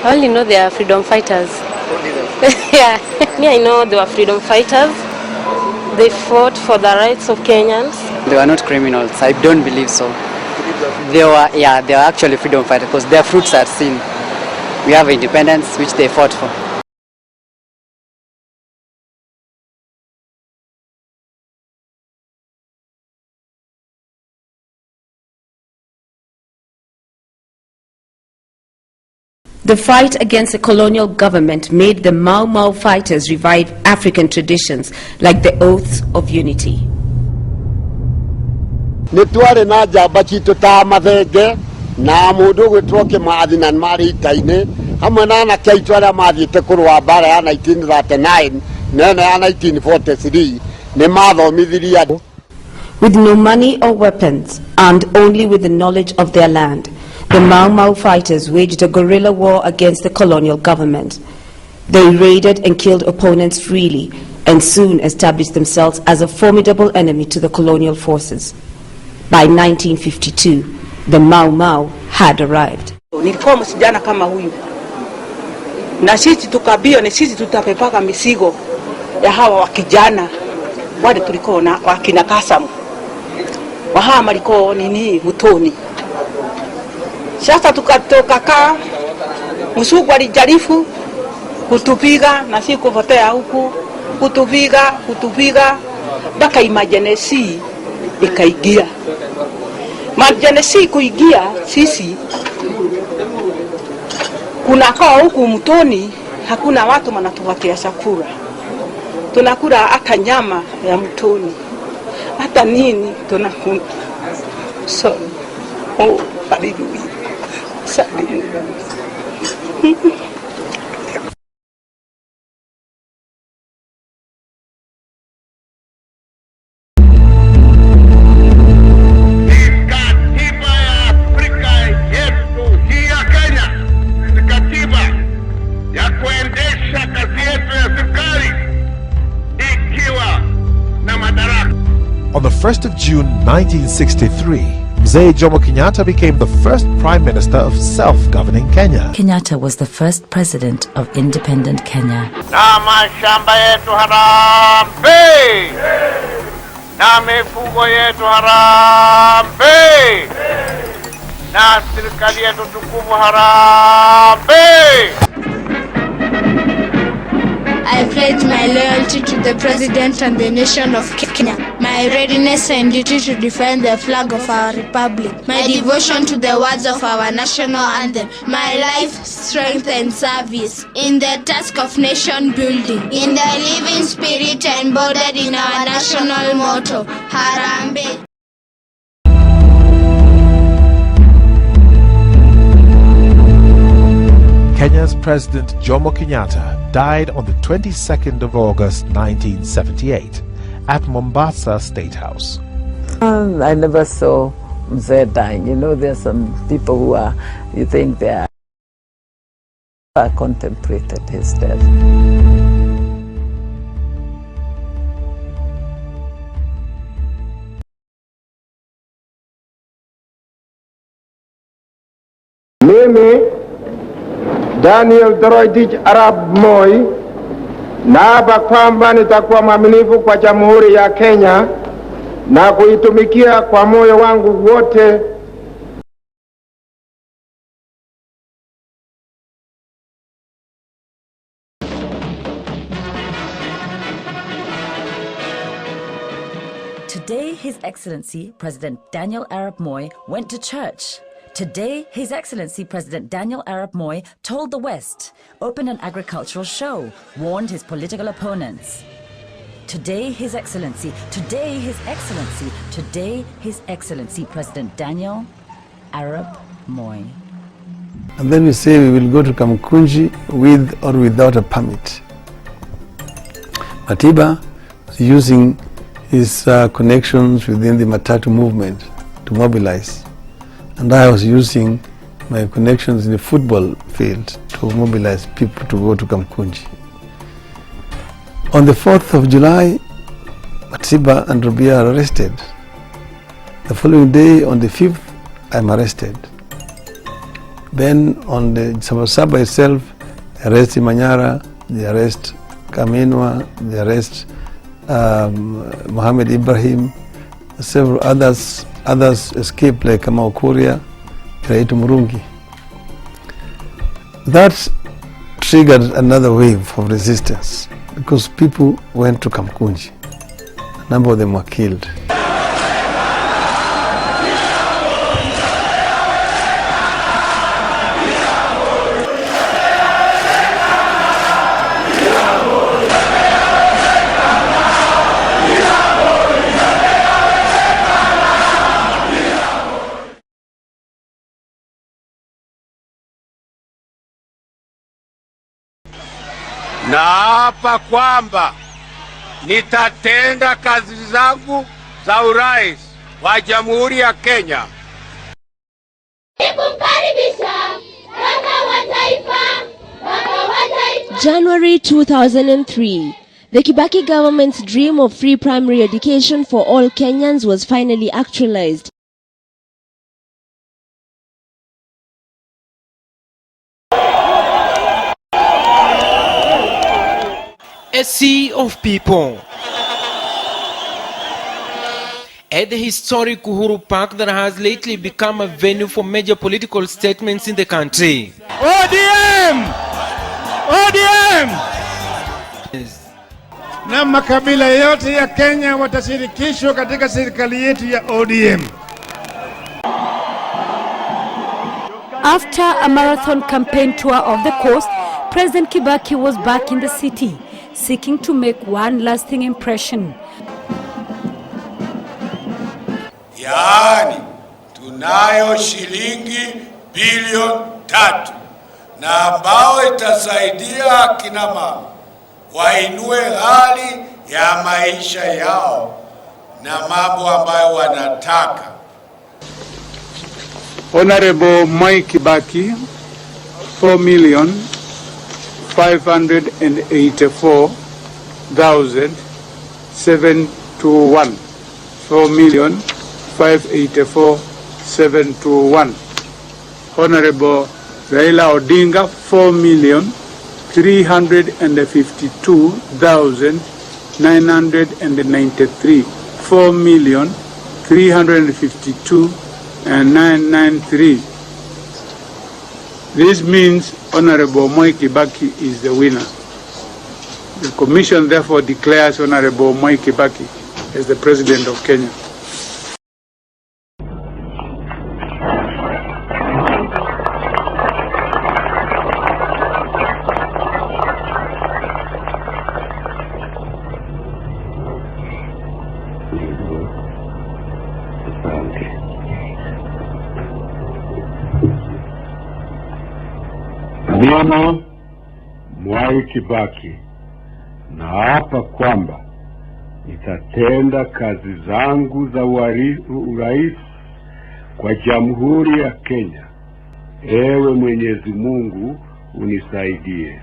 I only know they are freedom fighters. Only them? Yeah. Me, I know they were freedom fighters. They fought for the rights of Kenyans. They were not criminals. I don't believe so. They were actually freedom fighters because their fruits are seen. We have independence which they fought for. The fight against the colonial government made the Mau Mau fighters revive African traditions like the oaths of unity. Nitware na jamba citu ta mathenge na mundu gwitwoke maathinan mari itaine hamwe na anake aitu aria mathiite kurwa mbara ya 1939 na ya 1943 ni mathomithirie andu. With no money or weapons, armed only with the knowledge of their land, the Mau Mau fighters waged a guerrilla war against the colonial government. They raided and killed opponents freely and soon established themselves as a formidable enemy to the colonial forces. By 1952, the Mau Mau had arrived. Nilikuwa msijana kama huyu. Na sisi tukabio ni sisi tutapepaka misigo ya hawa wakijana. Wale tulikuwa na wakina Kasamu. Wahama liko nini mutoni. Sasa tukatoka kaa Musugu alijarifu kutupiga na si kupotea huku kutupiga mpaka imajenesi ikaigia. Majenesi kuigia sisi kunakaa huku mtoni hakuna watu wanatupatia chakula. Tunakula hata nyama ya mtoni. Hata nini tunakula. So hallelujah. On the 1st of June 1963, Mzee Jomo Kenyatta became the first Prime Minister of self-governing Kenya. Kenyatta was the first president of independent Kenya. Na mashamba yetu harambe! Na mifugo yetu harambe! Na serikali yetu tukufu harambe! I pledge my loyalty to the President and the nation of Kenya, my readiness and duty to defend the flag of our republic, my devotion to the words of our national anthem, my life, strength and service in the task of nation building, in the living spirit embodied in our national motto, Harambe. Kenya's President Jomo Kenyatta died on the 22nd of August 1978 at Mombasa State House. I never saw Mzee dying. You know, there are some people who are, you think they are, I contemplated his death. Mimi Daniel Toroitich Arap Moi naapa kwamba nitakuwa mwaminifu kwa Jamhuri ya Kenya na kuitumikia kwa moyo wangu wote. Today, His Excellency President Daniel Arap Moi went to church. Today, His Excellency President Daniel Arap Moi told the West, opened an agricultural show, warned his political opponents. Today, His Excellency, today, His Excellency, today, His Excellency President Daniel Arap Moi. And then we say we will go to Kamkunji with or without a permit. Matiba is using his connections within the Matatu movement to mobilize. And I was using my connections in the football field to mobilize people to go to Kamkunji. On the 4th of July, Matiba and Rubia are arrested. The following day, on the 5th, I'm arrested. Then on the Sabasaba itself, they arrest Imanyara, they arrest Kaminwa, they arrest Mohammed Ibrahim, several others escaped like Kamau Kuria, Kiraitu Murungi. That triggered another wave of resistance because people went to Kamkunji. A number of them were killed. Naapa kwamba nitatenda kazi zangu za urais wa Jamhuri ya Kenya. January 2003, the Kibaki government's dream of free primary education for all Kenyans was finally actualized. A sea of people at the historic Uhuru Park that has lately become a venue for major political statements in the country. ODM! ODM! Na makabila yote ya Kenya watashirikishwa katika serikali yetu ya ODM. After a marathon campaign tour of the coast, President Kibaki was back in the city, seeking to make one lasting impression. Yaani, tunayo shilingi bilioni 3 na ambao itasaidia akina mama wainue hali ya maisha yao na mambo ambayo wanataka. Honorable Moi Kibaki, 4,584,721. 4,584,721. Honorable Raila Odinga, 4,352,993. 4,352,993. This means Honorable Moi Kibaki is the winner. The Commission therefore declares Honorable Moi Kibaki as the President of Kenya. Mimi Mwai Kibaki naapa kwamba nitatenda kazi zangu za urais kwa Jamhuri ya Kenya. Ewe Mwenyezi Mungu unisaidie.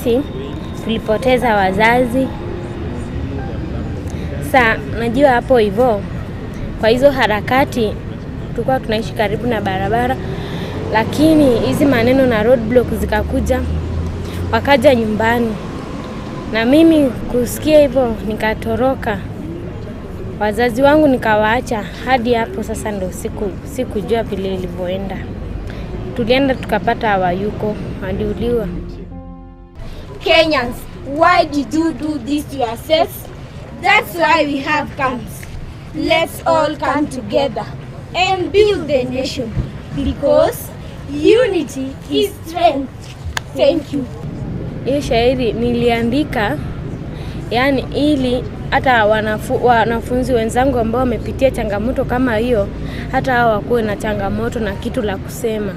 sisi tulipoteza wazazi. Najua hapo hivyo, kwa hizo harakati tulikuwa tunaishi karibu na barabara, lakini hizi maneno na roadblock zikakuja, wakaja nyumbani. Na mimi kusikia hivyo nikatoroka. Wazazi wangu nikawaacha hadi hapo sasa ndo sikujua vile ilivyoenda. Tulienda tukapata hawayuko, waliuliwa. Kenyans, why did you do this to yourselves? That's why we have camps. Let's all come together and build the nation, because unity is strength. Thank you. Hii shairi niliandika yani ili hata wanafunzi wenzangu ambao wamepitia changamoto kama hiyo, hata hao wakuwe na changamoto na kitu la kusema.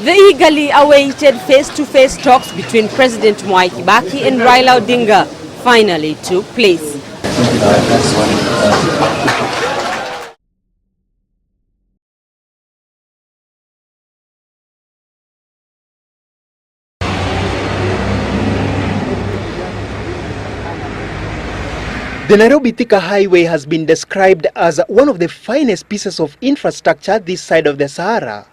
The eagerly awaited face-to-face talks between President Mwai Kibaki and Raila Odinga finally took place. The Nairobi-Thika Highway has been described as one of the finest pieces of infrastructure this side of the Sahara.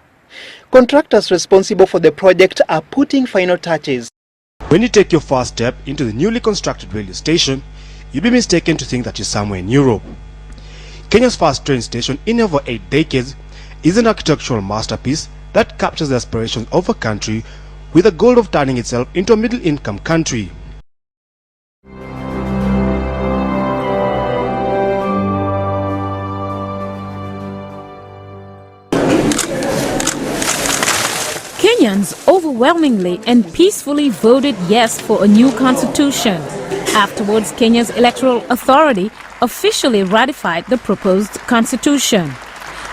Contractors responsible for the project are putting final touches. When you take your first step into the newly constructed railway station, you'll be mistaken to think that you're somewhere in Europe. Kenya's first train station in over 8 decades is an architectural masterpiece that captures the aspirations of a country with the goal of turning itself into a middle-income country. Kenyans overwhelmingly and peacefully voted yes for a new constitution. Afterwards, Kenya's Electoral Authority officially ratified the proposed constitution.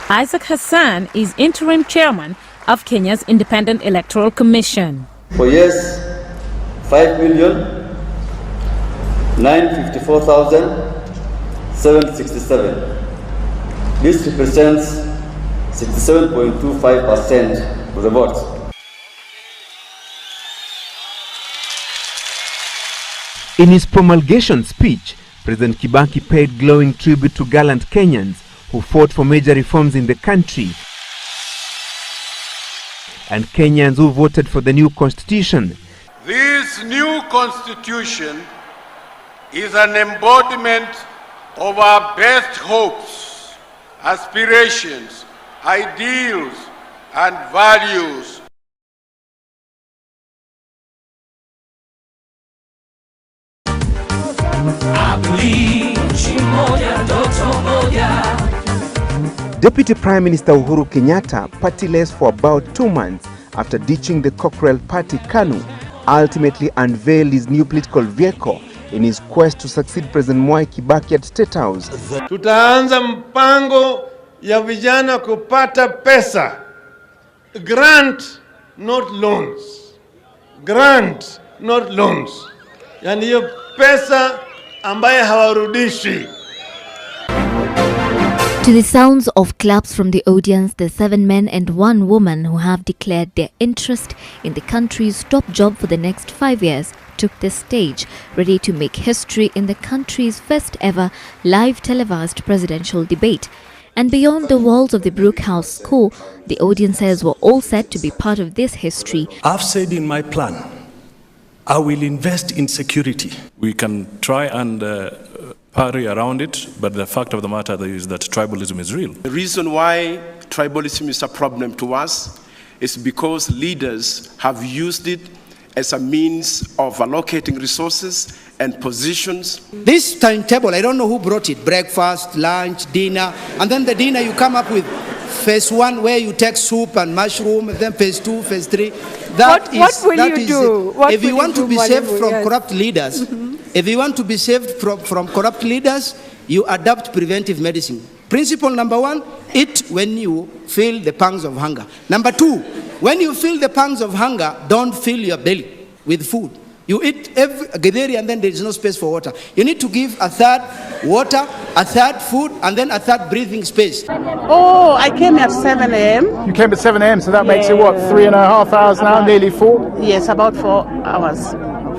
Isaac Hassan is interim chairman of Kenya's Independent Electoral Commission. For yes, 5,954,767. This represents 67.25% of the votes. In his promulgation speech, President Kibaki paid glowing tribute to gallant Kenyans who fought for major reforms in the country and Kenyans who voted for the new constitution. This new constitution is an embodiment of our best hopes, aspirations, ideals, and values. Deputy Prime Minister Uhuru Kenyatta, partyless for about 2 months after ditching the Cockerel Party KANU, ultimately unveiled his new political vehicle in his quest to succeed President Mwai Kibaki at State House. Tutaanza mpango ya vijana kupata pesa. Grant, not loans. Grant, not loans. Yani hiyo pesa ambaye hawarudishi. To the sounds of claps from the audience, the 7 men and 1 woman who have declared their interest in the country's top job for the next 5 years took the stage, ready to make history in the country's first ever live televised presidential debate. And beyond the walls of the Brook House School, the audiences were all set to be part of this history. I've said in my plan, I will invest in security. We can try and parry around it, but the fact of the matter is that tribalism is real. The reason why tribalism is a problem to us is because leaders have used it as a means of allocating resources and positions. This timetable, I don't know who brought it, breakfast, lunch, dinner, and then the dinner you come up with phase 1 where you take soup and mushroom, and then phase 2, phase 3. What will you do? If you want to be saved from corrupt leaders, if you want to be saved from corrupt leaders, you adopt preventive medicine. Principle number 1, eat when you feel the pangs of hunger. Number 2, when you feel the pangs of hunger, don't fill your belly with food. You eat every githeri and then there is no space for water. You need to give a third water, a third food, and then a third breathing space. Oh, I came at 7 a.m. You came at 7 a.m., so that makes it what, 3.5 hours now, nearly 4? Yes, about 4 hours.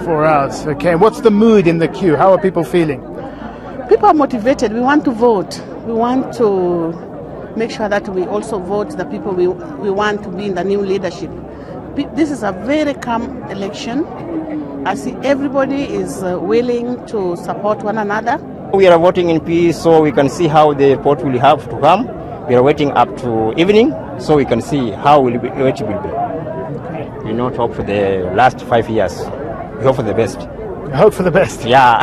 4 hours, okay. What's the mood in the queue? How are people feeling? People are motivated. We want to vote. We want to make sure that we also vote the people we want to be in the new leadership. This is a very calm election. I see everybody is willing to support one another. We are voting in peace so we can see how the report will have to come. We are waiting up to evening so we can see how it will be. We not hope for the last 5 years. We hope for the best. Hope for the best? Yeah.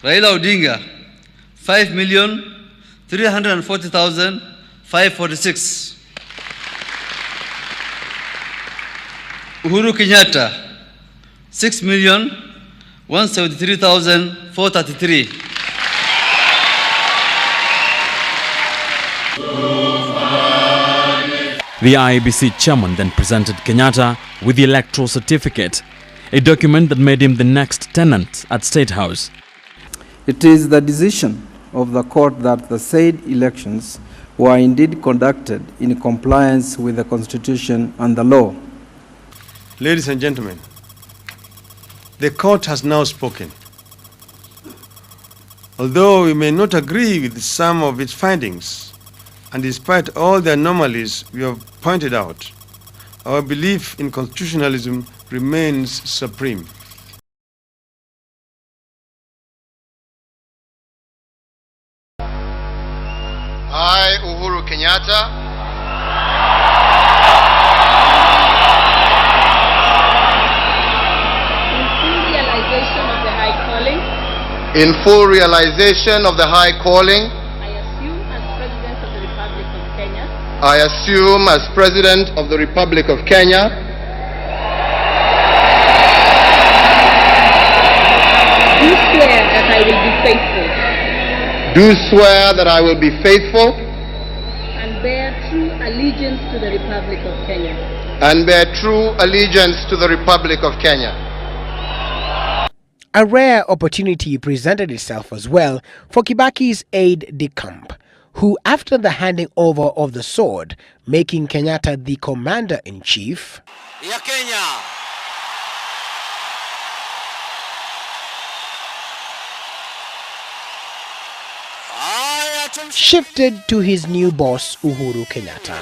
Raila Odinga, 5,340,546. Uhuru Kenyatta, 6,173,433. The IEBC chairman then presented Kenyatta with the electoral certificate, a document that made him the next tenant at State House. It is the decision of the court that the said elections were indeed conducted in compliance with the Constitution and the law. Ladies and gentlemen, the court has now spoken. Although we may not agree with some of its findings, and despite all the anomalies we have pointed out, our belief in constitutionalism remains supreme. I, Uhuru Kenyatta, in full realization of the high calling, I assume as President of the Republic of Kenya, do swear that I will be faithful. Do swear that I will be faithful and bear true allegiance to the Republic of Kenya. And bear true allegiance to the Republic of Kenya. A rare opportunity presented itself as well for Kibaki's aide-de-camp, who, after the handing over of the sword, making Kenyatta the commander-in-chief, ya Kenya, shifted to his new boss, Uhuru Kenyatta.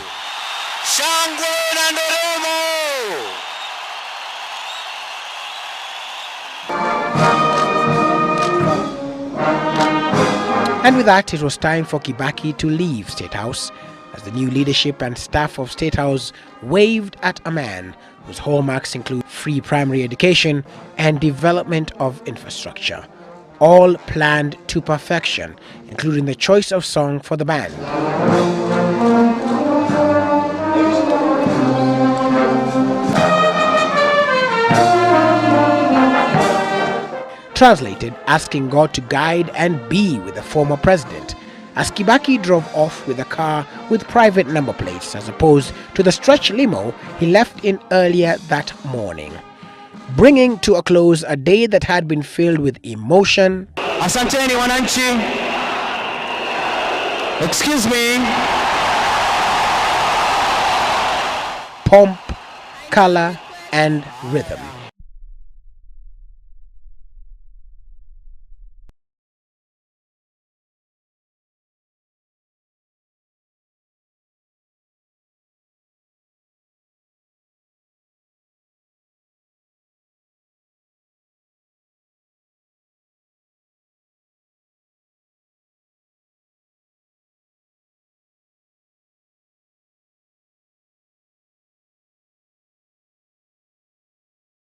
And with that, it was time for Kibaki to leave State House, as the new leadership and staff of State House waved at a man whose hallmarks include free primary education and development of infrastructure, all planned to perfection, including the choice of song for the band. Translated, asking God to guide and be with the former president, as Kibaki drove off with a car with private number plates as opposed to the stretch limo he left in earlier that morning, bringing to a close a day that had been filled with emotion, Asanteni wananchi. Excuse me. pomp, color, and rhythm.